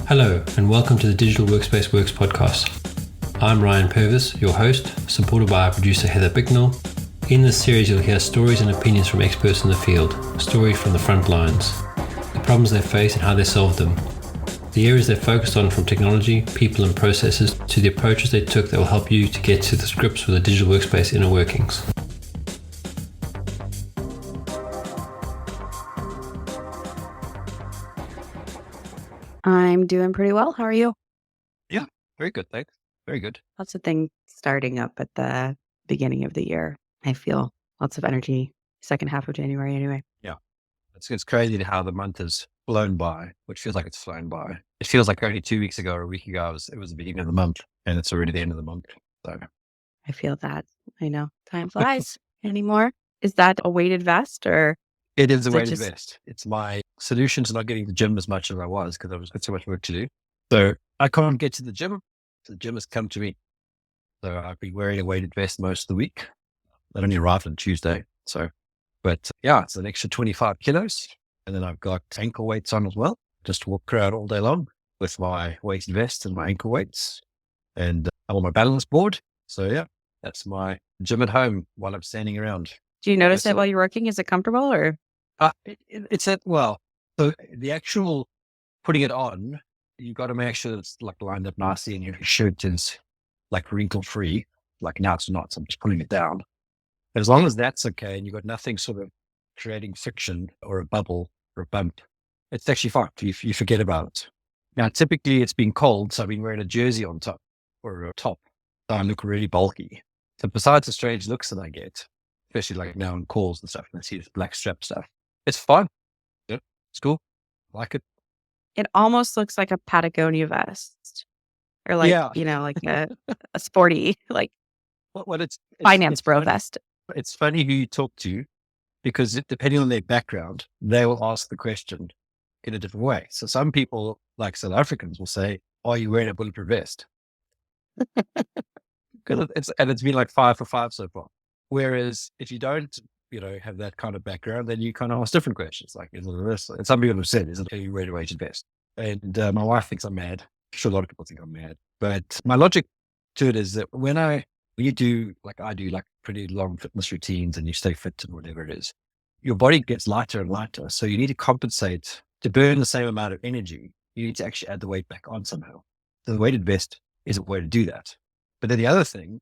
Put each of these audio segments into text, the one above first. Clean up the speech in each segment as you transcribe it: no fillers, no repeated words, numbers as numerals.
Hello, and welcome to the Digital Workspace Works podcast. I'm Ryan Purvis, your host, supported by our producer Heather Bicknell. In this series, you'll hear stories and opinions from experts in the field, stories from the front lines, the problems they face and how they solved them, the areas they focused on from technology, people and processes, to the approaches they took that will help you to get to the grips with the digital workspace inner workings. I'm doing pretty well. How are you? Yeah, very good, thanks. Very good. Lots of things starting up at the beginning of the year. I feel lots of energy second half of January anyway. Yeah. It's crazy how the month has flown by, which feels like it's flown by. It feels like only 2 weeks ago or a week ago, it was the beginning of the month and it's already the end of the month. So I feel that. I know. Time flies anymore. Is that a weighted vest or? it is a Is it weighted just- vest. It's my solution to not getting to the gym as much as I was because I've got so much work to do. So I can't get to the gym. So the gym has come to me. So I've been wearing a weighted vest most of the week. That only arrived on Tuesday. But yeah, it's an extra 25 kilos. And then I've got ankle weights on as well. Just walk around all day long with my weighted vest and my ankle weights. And I'm on my balance board. So yeah, that's my gym at home while I'm standing around. Do you notice it while you're working? Is it comfortable or? So the actual putting it on, you've got to make sure it's like lined up nicely and your shirt is like wrinkle free. Like now it's not, so I'm just pulling it down. As long as that's okay and you've got nothing sort of creating friction or a bubble or a bump, it's actually fine. You forget about it. Now, typically it's been cold, so I've been wearing a jersey on top or a top. So I look really bulky. So besides the strange looks that I get, especially like now on calls and stuff, and I see this black strap stuff, it's fine. Yeah, it's cool. I like it. It almost looks like a Patagonia vest or like, Yeah. like a sporty, like Well, it's finance bro funny. vest. It's funny who you talk to because depending on their background, they will ask the question in a different way. So some people, like South Africans, will say, "Are you wearing a bulletproof vest?" Because it's been like 5 for 5 so far. Whereas if you don't, have that kind of background, then you kind of ask different questions. Like, is it a vest? And some people have said, "Is it a wearing a weighted vest?" And my wife thinks I'm mad. I'm sure a lot of people think I'm mad. But my logic to it is that when you do like I do, like pretty long fitness routines and you stay fit and whatever it is, your body gets lighter and lighter. So you need to compensate to burn the same amount of energy. You need to actually add the weight back on somehow. So the weighted vest is a way to do that. But then the other thing,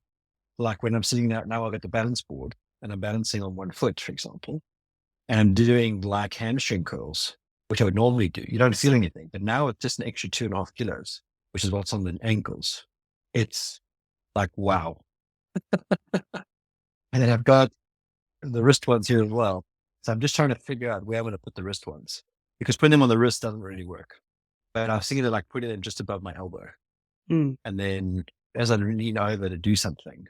like when I'm sitting there now, I've got the balance board and I'm balancing on one foot, for example, and I'm doing like hamstring curls, which I would normally do. You don't feel anything, but now it's just an extra 2.5 kilos, which is what's on the ankles. It's like, wow. And then I've got the wrist ones here as well. So I'm just trying to figure out where I'm going to put the wrist ones because putting them on the wrist doesn't really work. But I was thinking of like putting them just above my elbow. Mm. And then as I lean over to do something,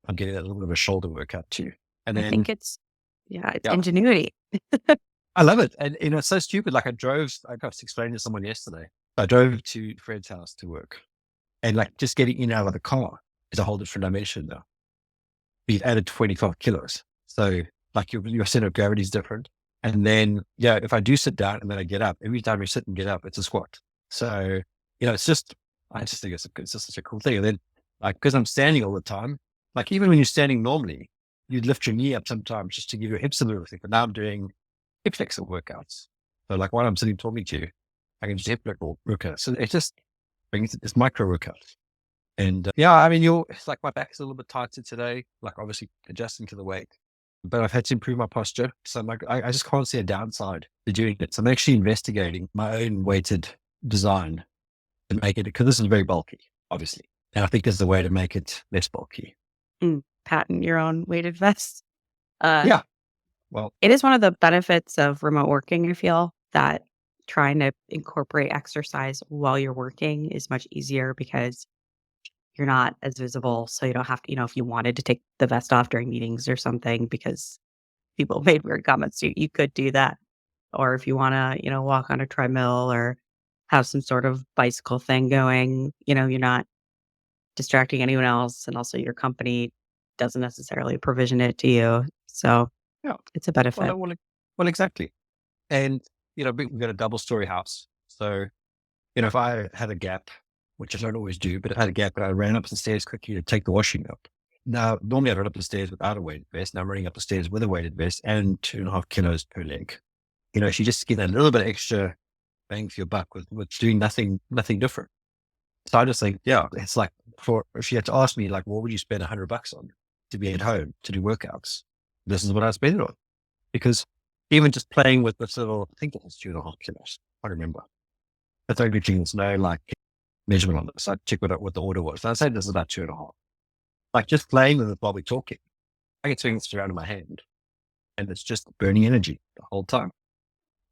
I'm getting a little bit of a shoulder workout too. And then I think it's ingenuity. I love it. And it's so stupid. Like I was explaining to someone yesterday. I drove to Fred's house to work and like just getting in and out of the car is a whole different dimension now. We've added 25 kilos. So like your center of gravity is different. And then, if I do sit down and then I get up, every time I sit and get up, it's a squat. So, I just think it's just such a cool thing. And then like, because I'm standing all the time, like even when you're standing normally, you lift your knee up sometimes just to give your hips a little bit. But now I'm doing hip flexor workouts. So like while I'm sitting talking to you, I can just hip flexor workouts. So it just brings this micro workout. And it's like my back's a little bit tighter today, like obviously adjusting to the weight, but I've had to improve my posture. So I'm like, I just can't see a downside to doing it. So I'm actually investigating my own weighted design to make it, because this is very bulky, obviously. And I think there's a way to make it less bulky. Patent your own weighted vest. Yeah. Well, it is one of the benefits of remote working. I feel that trying to incorporate exercise while you're working is much easier because you're not as visible. So you don't have to, if you wanted to take the vest off during meetings or something because people made weird comments, you could do that. Or if you want to, walk on a treadmill or have some sort of bicycle thing going, you're not distracting anyone else. And also your company doesn't necessarily provision it to you. So it's a benefit. Well, exactly. And, we've got a double-story house. So if I had a gap, which I don't always do, but if I had a gap and I ran up the stairs quickly to take the washing up. Now, normally I'd run up the stairs without a weighted vest. Now I'm running up the stairs with a weighted vest and 2.5 kilos per leg. If you just get a little bit extra bang for your buck with doing nothing different. So I just think, yeah, it's like if you had to ask me, like, what would you spend $100 on to be at home to do workouts? This is what I spend it on. Because even just playing with this little, I think it was 2.5 kilos. I don't remember. That's only there's no like measurement on this. I check what the order was. And I said this is about 2.5. Like just playing with it while we're talking, I can swing this around in my hand and it's just burning energy the whole time.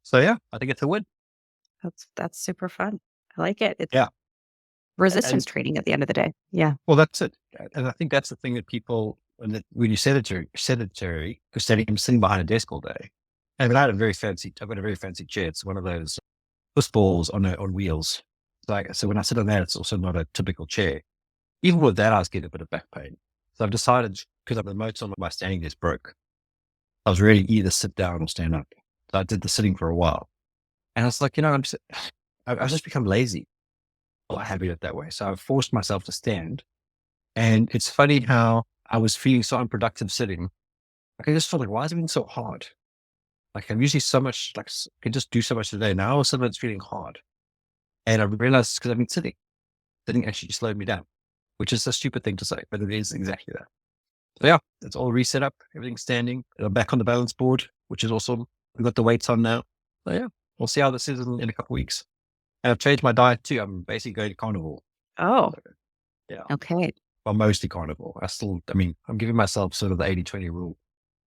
So yeah, I think it's a win. That's super fun. I like it. It's Yeah. resistance training at the end of the day. Yeah. Well, that's it. And I think that's the thing that people, when you're sedentary, because I'm sitting behind a desk all day. And I've got a very fancy chair. It's one of those footballs on wheels. So when I sit on that, it's also not a typical chair. Even with that, I was getting a bit of back pain. So I've decided, because the remotes on my standing desk broke, I was ready to either sit down or stand up. So I did the sitting for a while. And I was like, I've just become lazy. Well, I have it that way. So I've forced myself to stand. And it's funny how I was feeling so unproductive sitting. Like I just felt like, why is it being so hard? Like I'm usually so much, like I can just do so much today. Now all of a sudden it's feeling hard. And I realized it's because I've been sitting. Sitting actually slowed me down, which is a stupid thing to say, but it is exactly that. So yeah, it's all reset up. Everything's standing. I'm back on the balance board, which is awesome. We've got the weights on now. So yeah, we'll see how this is in a couple of weeks. And I've changed my diet too. I'm basically going to carnivore. Oh, So, yeah. okay. Well, mostly carnivore. I'm giving myself sort of the 80-20 rule.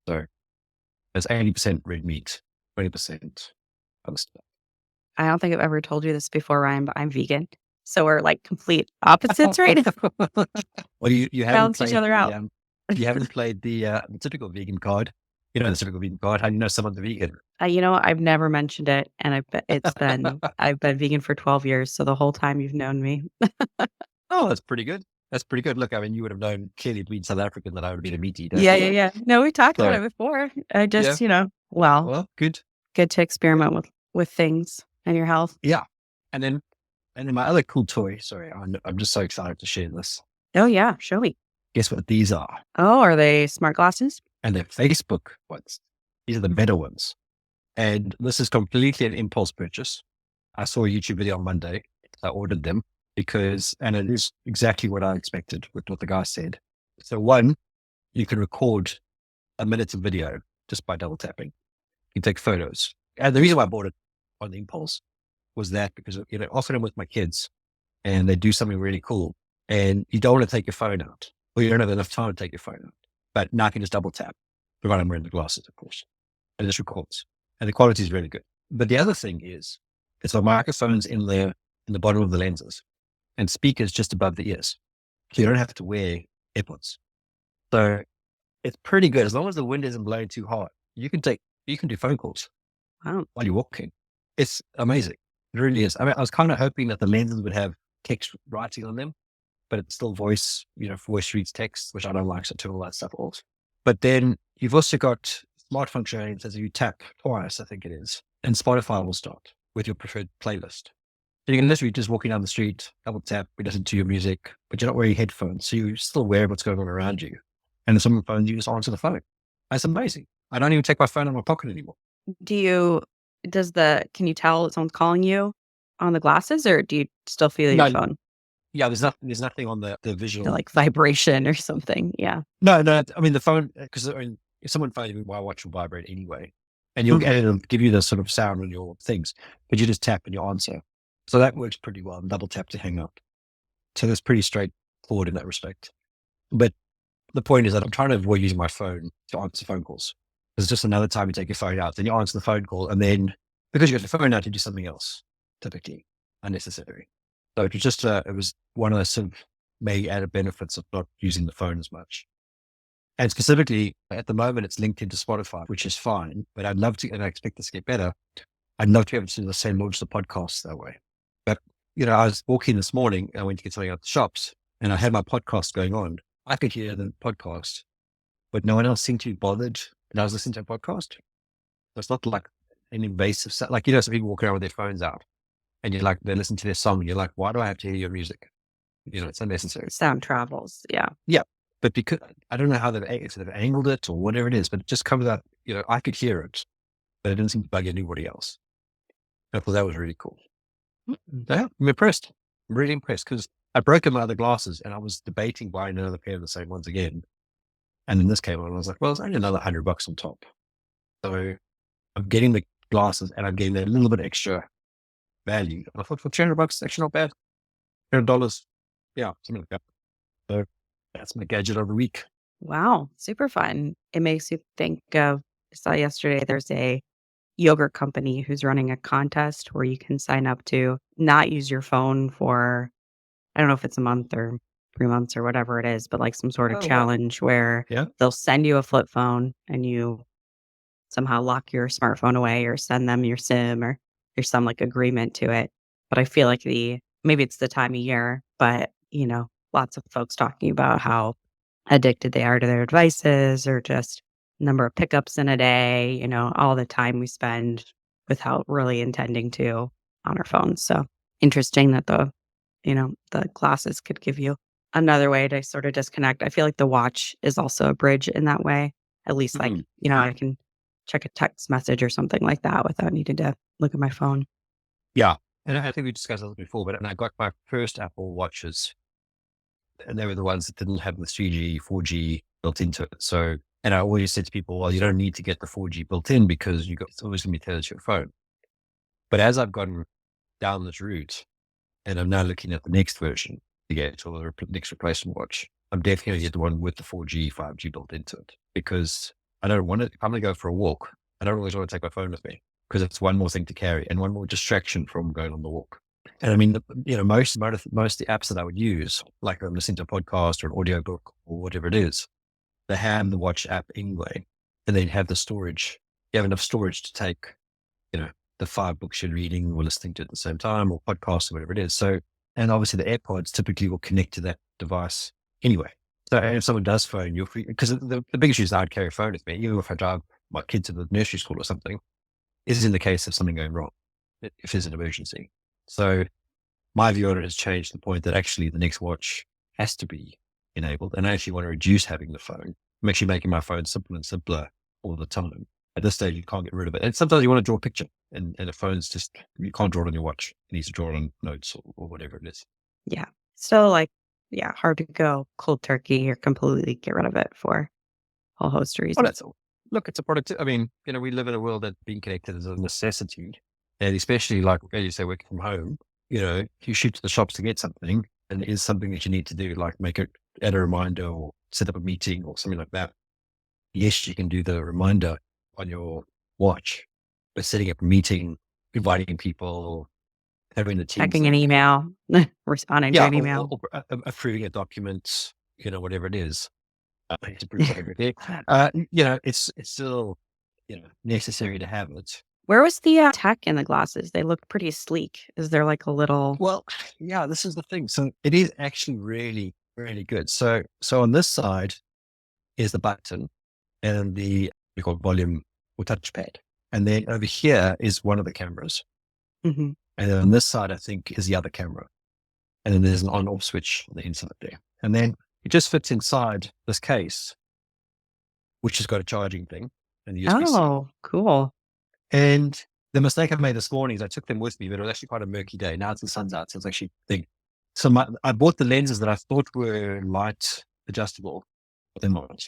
So there's 80% red meat, 20% other stuff. I don't think I've ever told you this before, Ryan, but I'm vegan. So we're like complete opposites right now. Well, you haven't Balance played each other out. you haven't played the typical vegan card. The typical vegan card. How do you know someone's a vegan? I've never mentioned it, and I've been vegan for 12 years. So the whole time you've known me. Oh, that's pretty good. That's pretty good. Look, I mean, you would have known clearly being South African that I would have been a meat eater. Yeah. No, we talked about So, it before. I just, well, good. good to experiment with things and your health. Yeah. And then my other cool toy. Sorry, I'm just so excited to share this. Oh yeah, show me. Guess what these are? Oh, are they smart glasses? And they're Facebook ones. These are the Meta ones. And this is completely an impulse purchase. I saw a YouTube video on Monday. I ordered them and it is exactly what I expected with what the guy said. So one, you can record a minute of video just by double tapping. You can take photos. And the reason why I bought it on the impulse was that because, often I'm with my kids and they do something really cool and you don't want to take your phone out or you don't have enough time to take your phone out. But now I can just double tap, provided I'm wearing the glasses, of course, and it just records. And the quality is really good. But the other thing is, it's a microphones in the bottom of the lenses and speakers just above the ears. So you don't have to wear AirPods. So it's pretty good. As long as the wind isn't blowing too hard, you can do phone calls Wow. while you're walking. It's amazing. It really is. I mean, I was kind of hoping that the lenses would have text writing on them, but it's still voice reads text, which I don't like, so turn all that stuff off. But then you've also got smart functionality that says you tap twice, I think it is, and Spotify will start with your preferred playlist. So you can literally just walking down the street, double tap, listen to your music, but you're not wearing headphones, so you're still aware of what's going on around you. And some of the phones, you just answer the phone. That's amazing. I don't even take my phone out of my pocket anymore. Can you tell if someone's calling you on the glasses or do you still feel your phone? Yeah, there's nothing on the visual. Like vibration or something. Yeah. No. I mean, the phone, because if someone phones you, my watch will vibrate anyway. And it'll give you the sort of sound on your things, but you just tap and you answer. So that works pretty well. And double tap to hang up. So that's pretty straightforward in that respect. But the point is that I'm trying to avoid using my phone to answer phone calls. It's just another time you take your phone out, then you answer the phone call, and then because you got your phone out, you do something else, typically unnecessary. So it was one of the sort of maybe added benefits of not using the phone as much. And specifically, at the moment, it's linked into Spotify, which is fine. But I'd love to, and I expect this to get better. I'd love to be able to do the same, launch the podcast that way. But I was walking this morning, I went to get something out the shops, and I had my podcast going on. I could hear the podcast, but no one else seemed to be bothered. And I was listening to a podcast. So it's not like an invasive, like, some people walk around with their phones out. and you're like, they listen to their song, and you're like, why do I have to hear your music? It's unnecessary. Sound travels. Yeah. Yeah. But because I don't know how they've angled it or whatever it is, but it just comes out, I could hear it, but it didn't seem to bug anybody else. I thought that was really cool. Yeah, I'm impressed. I'm really impressed because I broke my other glasses and I was debating buying another pair of the same ones again. And then this came on and I was like, well, it's only another $100 on top. So I'm getting the glasses and I'm getting a little bit extra value. And I thought for $200, it's actually not bad. $200. Yeah, something like that. So that's my gadget of the week. Wow. Super fun. It makes you think of, I saw yesterday, there's a yogurt company who's running a contest where you can sign up to not use your phone for, I don't know if it's a month or 3 months or whatever it is, but like some sort of Oh, wow. challenge where Yeah. they'll send you a flip phone and you somehow lock your smartphone away or send them your SIM or there's some like agreement to it. But I feel like maybe it's the time of year, but lots of folks talking about how addicted they are to their devices or just number of pickups in a day, all the time we spend without really intending to on our phones. So interesting that the glasses could give you another way to sort of disconnect. I feel like the watch is also a bridge in that way. At least like, I can check a text message or something like that without needing to look at my phone. Yeah. And I think we discussed this before, but I got my first Apple Watches and they were the ones that didn't have the 3G, 4G built into it. So, and I always said to people, well, you don't need to get the 4G built in because it's always going to be tailored to your phone. But as I've gone down this route and I'm now looking at the next version to get or the next replacement watch, I'm definitely going to get the one with the 4G, 5G built into it because I don't want it. If I'm going to go for a walk, I don't always want to take my phone with me because it's one more thing to carry and one more distraction from going on the walk. And I mean, most of the apps that I would use, like I'm listening to a podcast or an audiobook or whatever it is, they have the watch app anyway, and then have the storage. You have enough storage to take, the 5 books you're reading or listening to at the same time or podcasts or whatever it is. So, and obviously the AirPods typically will connect to that device anyway. So if someone does phone you, because the biggest issue is I'd carry a phone with me, even if I drive my kid to the nursery school or something, is in the case of something going wrong, if there's an emergency. So my view on it has changed to the point that actually the next watch has to be enabled. And I actually want to reduce having the phone. I'm actually making my phone simpler and simpler all the time. At this stage, you can't get rid of it. And sometimes you want to draw a picture and the phone's just, you can't draw it on your watch. It needs to draw it on notes or whatever it is. Yeah. Still hard to go cold turkey or completely get rid of it for a whole host of reasons. Oh, that's all. Look, it's a product. I mean, we live in a world that being connected is a necessity. And especially like, as you say, working from home, if you shoot to the shops to get something and it is something that you need to do, like add a reminder or set up a meeting or something like that. Yes, you can do the reminder on your watch, but setting up a meeting, inviting people, having the team. Checking an email, responding to an email. Or approving a document, whatever it is. It's still, necessary to have it. Where was the tech in the glasses? They looked pretty sleek. Is there like a little? Well, yeah, this is the thing. So it is actually really, really good. So on this side is the button and we call it volume or touchpad. And then over here is one of the cameras. Mm-hmm. And then on this side, I think, is the other camera. And then there's an on-off switch on the inside there. And then it just fits inside this case, which has got a charging thing and the USB-C. Oh, cool. And the mistake I made this morning is I took them with me, but it was actually quite a murky day. Now it's the sun's out, so it's actually big. So I bought the lenses that I thought were light adjustable, but they're not.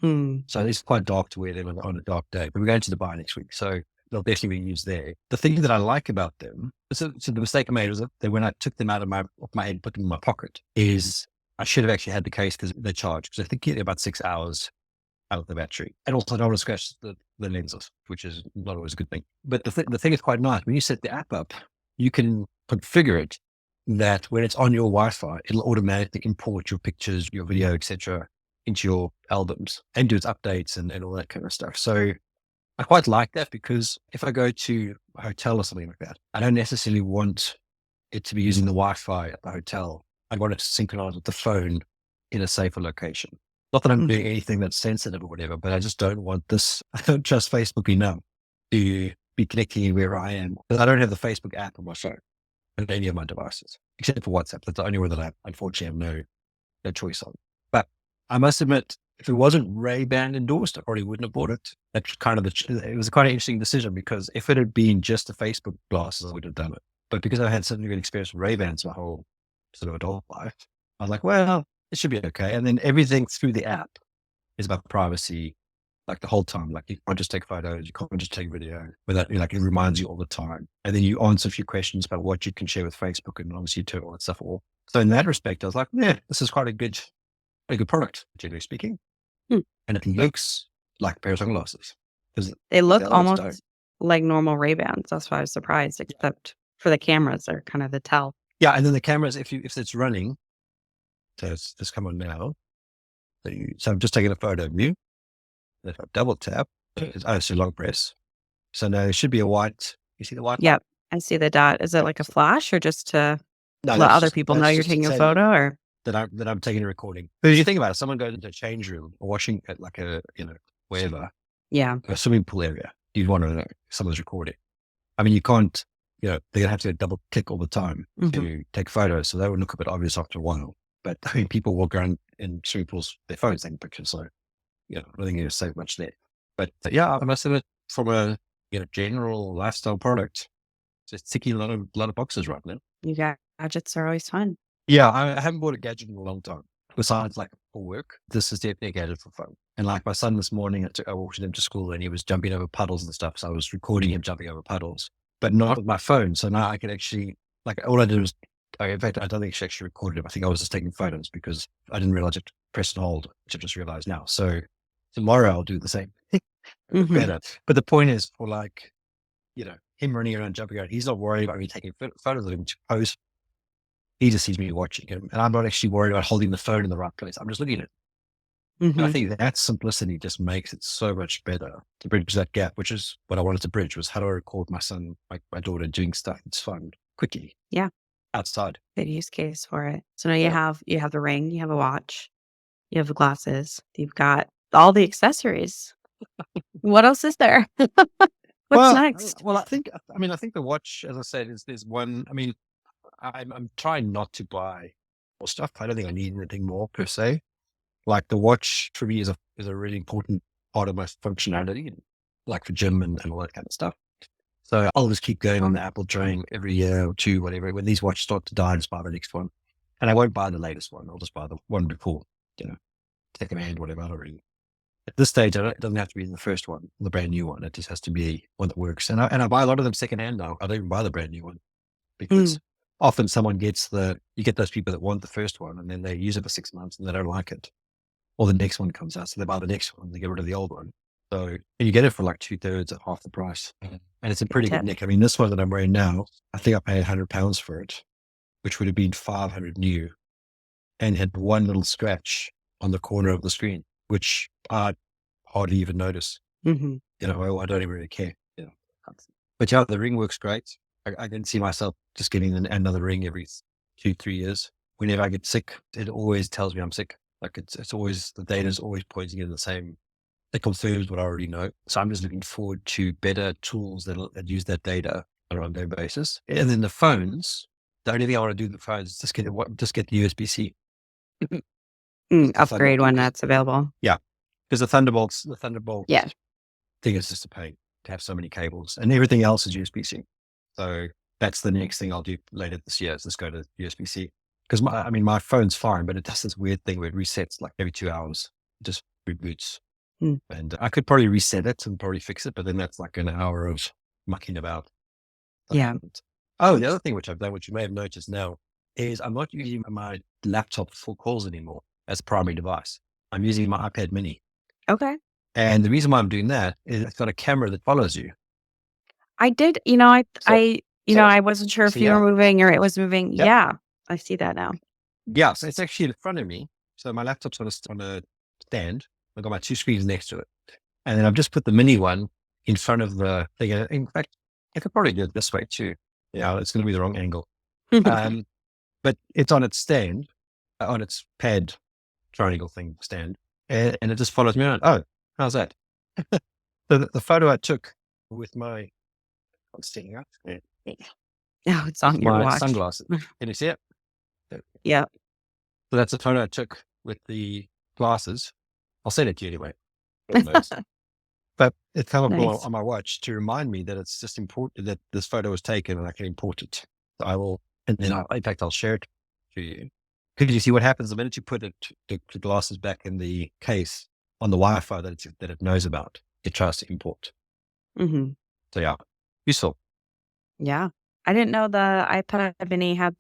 So it's quite dark to wear them on a dark day. But we're going to Dubai next week, so they'll definitely be used there. The thing that I like about them, so the mistake I made was that when I took them out of my head and put them in my pocket, is I should have actually had the case because they charge. Because I think you get about 6 hours out of the battery. And also I don't want to scratch the lenses, which is not always a good thing. But the thing is quite nice. When you set the app up, you can configure it that when it's on your Wi-Fi, it'll automatically import your pictures, your video, etc., into your albums and do its updates and all that kind of stuff. So I quite like that because if I go to a hotel or something like that, I don't necessarily want it to be using the Wi-Fi at the hotel. I want it to synchronize with the phone in a safer location. Not that I'm doing anything that's sensitive or whatever, but I just don't want this. I don't trust Facebook enough to be connecting where I am. I don't have the Facebook app on my phone. on any of my devices, except for WhatsApp. That's the only one that I unfortunately have no choice on. But I must admit, if it wasn't Ray-Ban endorsed, I probably wouldn't have bought it. That's kind of it was quite an interesting decision, because if it had been just the Facebook glasses, I would have done it. But because I had such a good experience with Ray-Bans my whole sort of adult life, I was like, well, it should be okay. And then everything through the app is about privacy, like the whole time. Like, you can't just take photos, you can't just take video without, like, it reminds you all the time. And then you answer a few questions about what you can share with Facebook, and obviously you turn all that stuff off. So in that respect, I was like, yeah, this is quite a good product, generally speaking. And it looks like a pair of sunglasses. They look the others don't. almost like normal Ray-Bans. That's why I was surprised, except for the cameras, they're kind of the tell. Yeah, and then the cameras, if it's running, so it's just come on now. So I'm just taking a photo of you. If I double tap, it's a long press. So now there should be a white. You see the white? Yep, I see the dot. Is it like a flash, or just to No, let other people know you're taking a photo? Or that I'm taking a recording. Because you think about it, someone goes into a change room or watching at like a, wherever, yeah, a swimming pool area, you'd want to know someone's recording. I mean, you can't, they're going to have to double click all the time to take photos. So that would look a bit obvious after a while. But I mean, people walk around in swimming pools, their phones taking pictures. So, I don't think you save much there. But yeah, I must admit, from a, general lifestyle product, it's ticking a lot of boxes right now. you got gadgets are always fun. Yeah, I haven't bought a gadget in a long time. Besides, like, for work, this is definitely a gadget for fun. And like my son this morning, I walked him to school and he was jumping over puddles and stuff. So I was recording him jumping over puddles, but not with my phone. So now I can actually, like, all I did was, in fact, I don't think she actually recorded him. I think I was just taking photos because I didn't realize it press and hold, which I just realized now. So tomorrow I'll do the same. Better. But the point is, for like, him running around, jumping around, he's not worried about me taking photos of him to post. He just sees me watching him, and I'm not actually worried about holding the phone in the right place. I'm just looking at it. And I think that simplicity just makes it so much better to bridge that gap, which is what I wanted to bridge, was how do I record my son, my daughter doing stuff that's fun, quickly. Yeah. Outside. Good use case for it. So now you have the ring, you have a watch, you have the glasses, you've got all the accessories. What else is there? What's next? Well, I think the watch, as I said, there's one. I mean, I'm trying not to buy more stuff. I don't think I need anything more per se. Like, the watch for me is a really important part of my functionality, like for gym and all that kind of stuff. So I'll just keep going on the Apple train every year or two, whatever. When these watches start to die, I'll just buy the next one. And I won't buy the latest one. I'll just buy the one before, second hand, whatever. I don't really. At this stage, it doesn't have to be the first one, the brand new one. It just has to be one that works. And I buy a lot of them second hand now. I don't even buy the brand new one, because often you get those people that want the first one and then they use it for 6 months and they don't like it. Or the next one comes out, so they buy the next one, they get rid of the old one. So, and you get it for like 2/3 at half the price. And it's a pretty good nick. I mean, this one that I'm wearing now, I think I paid £100 for it, which would have been 500 new, and had one little scratch on the corner of the screen, which I hardly even notice. I don't even really care. But yeah, the ring works great. I can see myself just getting another ring every 2-3 years. Whenever I get sick, it always tells me I'm sick. Like, it's always, the data is always pointing in the same. It confirms what I already know. So I'm just looking forward to better tools that use that data on an ongoing basis. And then the phones, the only thing I want to do with the phones is just get the USB-C. Upgrade when that's available. Yeah. Because the Thunderbolt thing is just a pain to have so many cables, and everything else is USB-C. So that's the next thing I'll do later this year, is just go to USB-C. Because my phone's fine, but it does this weird thing where it resets like every 2 hours. It just reboots. And I could probably reset it and probably fix it, but then that's like an hour of mucking about. Yeah. Oh, the other thing which I've done, which you may have noticed now, is I'm not using my laptop for calls anymore as a primary device. I'm using my iPad mini. Okay. And the reason why I'm doing that is it's got a camera that follows you. I did, I wasn't sure if you were moving or it was moving. Yep. Yeah. I see that now. Yeah. So it's actually in front of me. So my laptop's on a stand. I've got my 2 screens next to it. And then I've just put the mini one in front of the thing. In fact, I could probably do it this way too. Yeah, it's going to be the wrong angle. But it's on its stand, on its pad triangle thing stand. And it just follows me around. Oh, how's that? So the photo I took with my, I'm standing up. Oh, it's on with your my watch. sunglasses. Can you see it? Yep. So that's a photo I took with the glasses. I'll send it to you anyway. for the notes. But it's come up Nice. on my watch to remind me that it's just important that this photo was taken and I can import it. So I will, and then in fact, I'll share it to you. Because you see what happens the minute you put the glasses back in the case on the Wi-Fi that it knows about, it tries to import. Hmm. So yeah, useful. Yeah. I didn't know the iPad mini had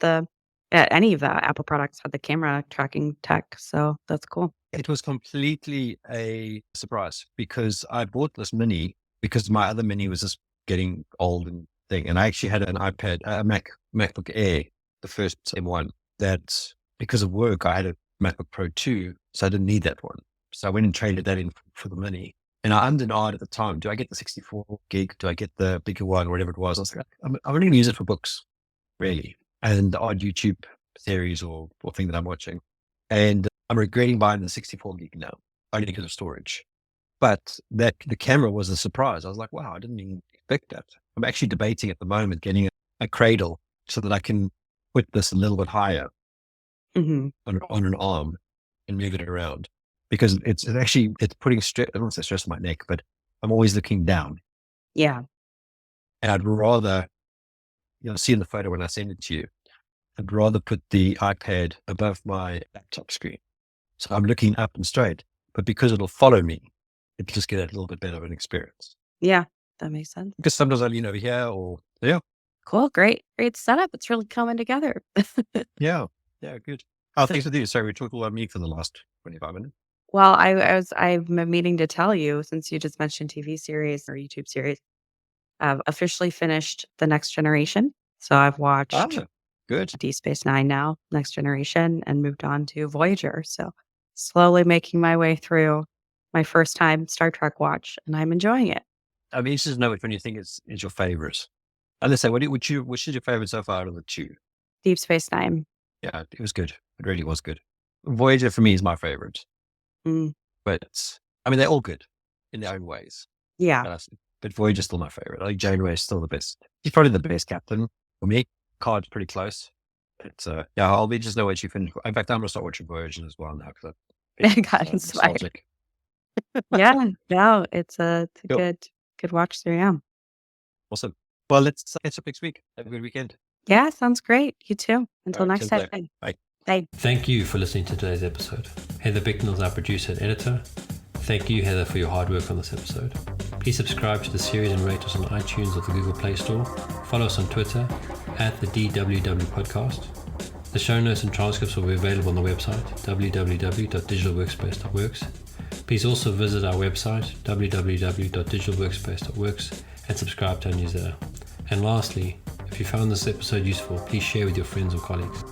any of the Apple products had the camera tracking tech. So that's cool. It was completely a surprise because I bought this mini because my other mini was just getting old and thing. And I actually had an iPad, a MacBook Air, the first M1, that because of work, I had a MacBook Pro 2. So I didn't need that one. So I went and traded that in for the mini. And I ummed and ahed at the time. Do I get the 64 gig? Do I get the bigger one, whatever it was? I was like, I'm only going to use it for books, really. And the odd YouTube series or thing that I'm watching. And I'm regretting buying the 64 gig now, only because of storage. But the camera was a surprise. I was like, wow, I didn't even expect that. I'm actually debating at the moment getting a cradle so that I can put this a little bit higher Hmm. on an arm and move it around. Because it's putting stress, I don't want to say stress on my neck, but I'm always looking down. Yeah. And I'd rather, see in the photo when I send it to you, I'd rather put the iPad above my laptop screen. So I'm looking up and straight, but because it'll follow me, it'll just get a little bit better of an experience. Yeah. That makes sense. Because sometimes I lean over here yeah. Cool. Great setup. It's really coming together. Yeah. Yeah. Good. Oh, thanks with you. Sorry, we talked about me for the last 25 minutes. Well, I've been meaning to tell you since you just mentioned TV series or YouTube series. I've officially finished The Next Generation. So I've watched Good. Deep Space Nine now, Next Generation, and moved on to Voyager. So slowly making my way through my first time Star Trek watch, and I'm enjoying it. I'm interested to know which one you think is your favorite. And let's say, which is your favorite so far out of the two? Deep Space Nine. Yeah, it was good. It really was good. Voyager for me is my favorite. Mm, But they're all good in their own ways. yeah. But Voyager's still my favorite. I think Janeway is still the best. He's probably the best captain for me. Card's pretty close. But I'll be just know what you finish. In fact, I'm gonna start watching Voyager as well now because I got inspired. nostalgic. Yeah. No, it's a Cool. good watch through. Yeah. Awesome. Well, let's catch up next week. Have a good weekend. Yeah. Sounds great. You too. Until All right, next cheers, time. Bye. Bye. Thank you for listening to today's episode. Heather Bicknell is our producer and editor. Thank you, Heather, for your hard work on this episode. Please subscribe to the series and rate us on iTunes or the Google Play Store. Follow us on Twitter @the DWW Podcast. The show notes and transcripts will be available on the website www.digitalworkspace.works. Please also visit our website www.digitalworkspace.works and subscribe to our newsletter. And lastly, if you found this episode useful, please share with your friends or colleagues.